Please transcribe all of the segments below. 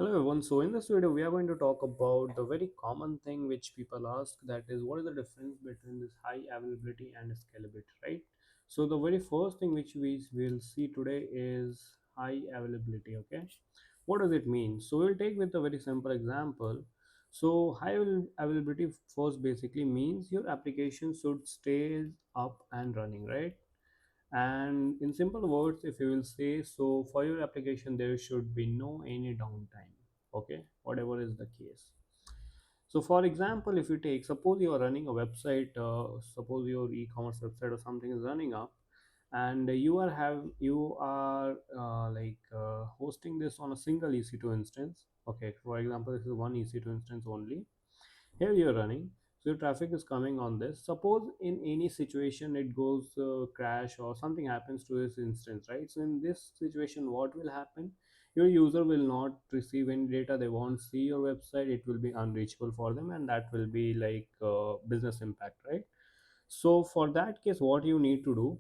Hello everyone. So in this video, we are going to talk about the very common thing which people ask, that is, what is the difference between this high availability and scalability, right? So the very first thing which we will see today is high availability. Okay, what does it mean? So we'll take with a very simple example. So availability first basically means your application should stay up and running, right? And in simple words, if you will say, so for your application there should be no any downtime, okay, whatever is the case. So for example, if you take, suppose you are running a website, suppose your e-commerce website or something is running up, and you are hosting this on a single ec2 instance. Okay, for example, this is one ec2 instance only. Here you're running, so your traffic is coming on this. Suppose in any situation it goes crash or something happens to this instance, right? So in this situation, what will happen? Your user will not receive any data, they won't see your website, it will be unreachable for them, and that will be like business impact, right? So for that case, what you need to do,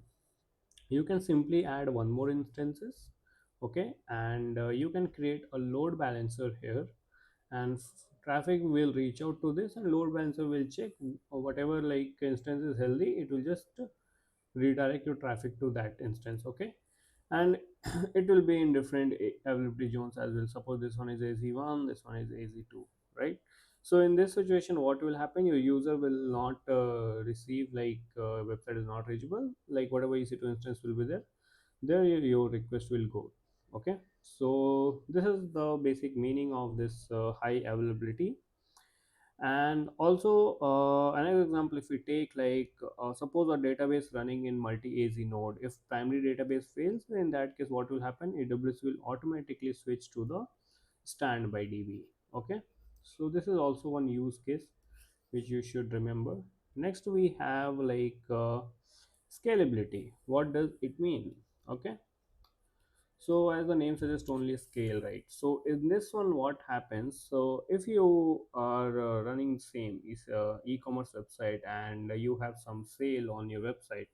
you can simply add one more instances. Okay, and you can create a load balancer here, and traffic will reach out to this, and load balancer will check whatever like instance is healthy, it will just redirect your traffic to that instance. Okay, and it will be in different availability zones as well. Suppose this one is az1, this one is az2, right? So in this situation, what will happen, your user will not receive like website is not reachable, like whatever ec2 instance will be there your request will go. Okay, so this is the basic meaning of this high availability. And also another example, if we take like suppose a database running in multi-az node, if primary database fails, then in that case what will happen, aws will automatically switch to the standby db. Okay, so this is also one use case which you should remember. Next we have like scalability. What does it mean? Okay, so as the name suggests, only scale, right? So in this one, what happens, so if you are running same is e-commerce website, and you have some sale on your website,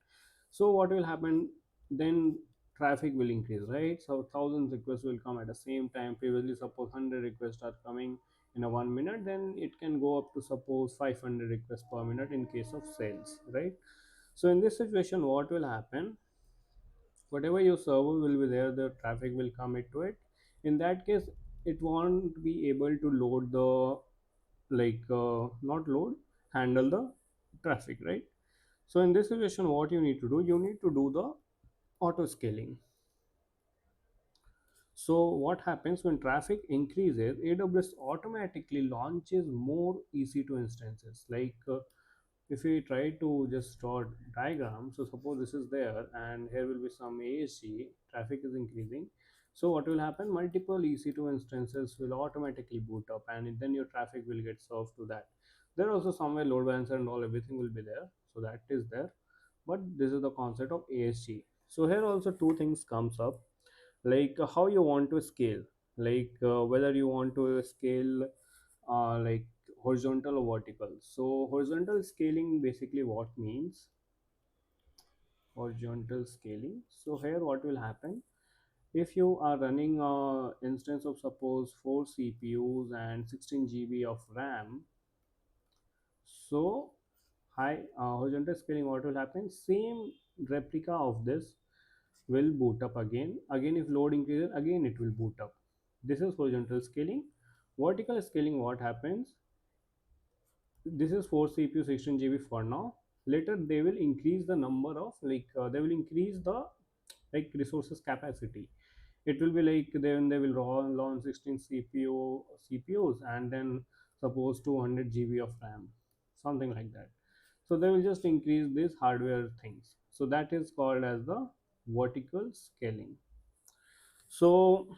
so what will happen, then traffic will increase, right? So thousands requests will come at the same time. Previously, suppose 100 requests are coming in a 1 minute, then it can go up to suppose 500 requests per minute in case of sales, right? So in this situation, what will happen, whatever your server will be there, the traffic will come into it. In that case, it won't be able to load the not load, handle the traffic, right? So in this situation, what you need to do, you need to do the auto scaling. So what happens, when traffic increases, aws automatically launches more ec2 instances. If we try to just draw a diagram, so suppose this is there and here will be some ASG, traffic is increasing. So what will happen, multiple EC2 instances will automatically boot up, and then your traffic will get served to that. There also somewhere load balancer and all, everything will be there, so that is there. But this is the concept of ASG. So here also two things comes up, like how you want to scale, whether you want to scale like horizontal or vertical. So horizontal scaling basically what means, horizontal scaling. So here what will happen, if you are running a instance of suppose 4 CPUs and 16 GB of RAM, so high horizontal scaling, what will happen, same replica of this will boot up again if load increases, again it will boot up. This is horizontal scaling. Vertical scaling, what happens, this is for CPU 16 GB for now. Later they will increase the number of they will increase the like resources capacity. It will be like then they will launch 16 CPUs and then suppose 200 GB of RAM, something like that. So they will just increase these hardware things. So that is called as the vertical scaling. So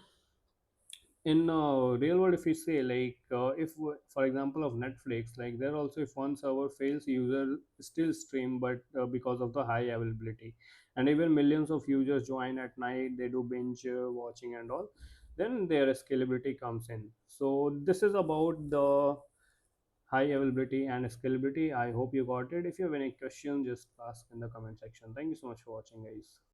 in real world, if we say if for example of Netflix, like there also, if one server fails, user still stream, but because of the high availability, and even millions of users join at night, they do binge watching and all, then their scalability comes in. So this is about the high availability and scalability. I hope you got it. If you have any question, just ask in the comment section. Thank you so much for watching, guys.